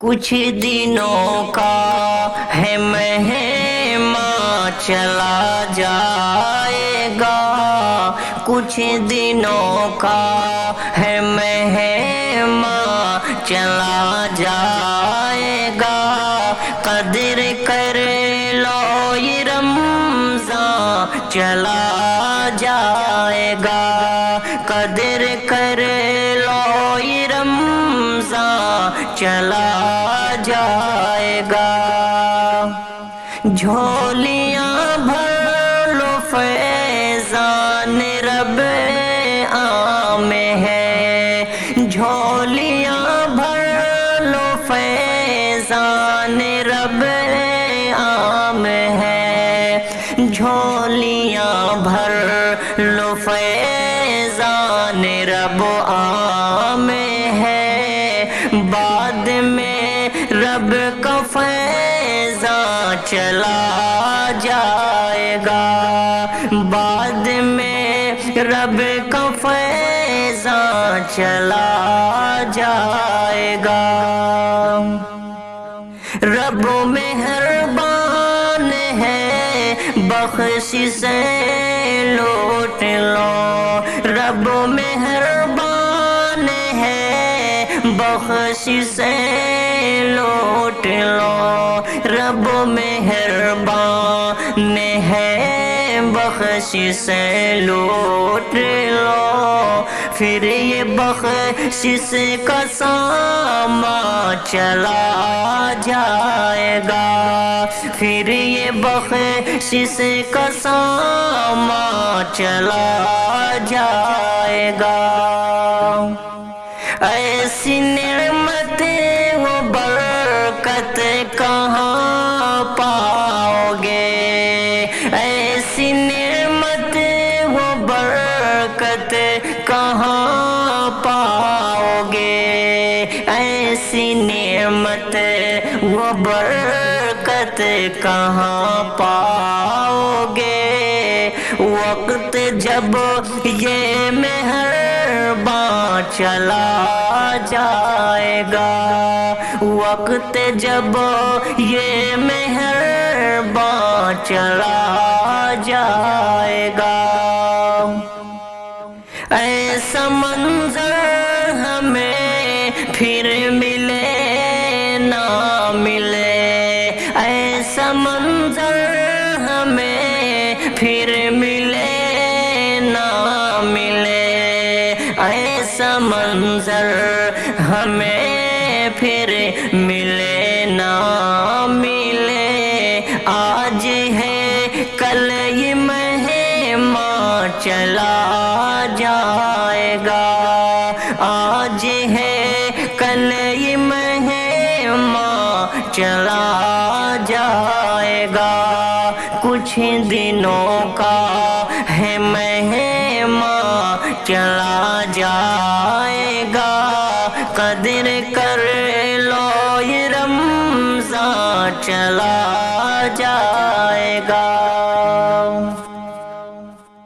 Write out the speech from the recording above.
کچھ دنوں کا ہے مہماں چلا جائے گا، کچھ دنوں کا ہے مہماں چلا جائے گا، قدر کر لو یہ رمضان چلا جائے گا، قدر کر لو یہ رمضان چلا جائے گا۔ جھولیاں بھر لو فیضان رب عام ہے، جھولیاں بھر لو فیضان رب عام ہے، جھولیاں بھر لو فیضان رب عام ہے، بعد میں رب کا فیضان چلا جائے گا، بعد میں رب کا فیضان چلا جائے گا۔ رب مہربان ہے بخش سے لوٹ لو، رب مہربان ہے بخش سے لوٹ لو، رب مہربان ہے بخش سے لوٹ لو، پھر یہ بخشش کا سامان چلا جائے گا، پھر یہ بخشش کا سامان چلا جائے گا۔ ایسی نعمت و برکت کہاں پاؤ گے، ایسی نعمت و برکت کہاں پاؤ گے، ایسی نعمت و برکت کہاں پاؤ گے، وقت جب یہ مہربان چلا جائے گا، وقت جب یہ مہربان چلا جائے گا۔ ایسا منظر ہمیں پھر ملے نہ ملے، ایسا منظر ہمیں پھر ملے نہ ملے، ایسا منظر ہمیں پھر ملے نہ ملے، آج ہے کل یہ مہمان چلا جائے گا، آج ہے کل یہ مہمان چلا جائے گا، کچھ دنوں کا ہے مہمان چلا جائے گا، قدر کر لو یہ رمضان چلا جائے گا۔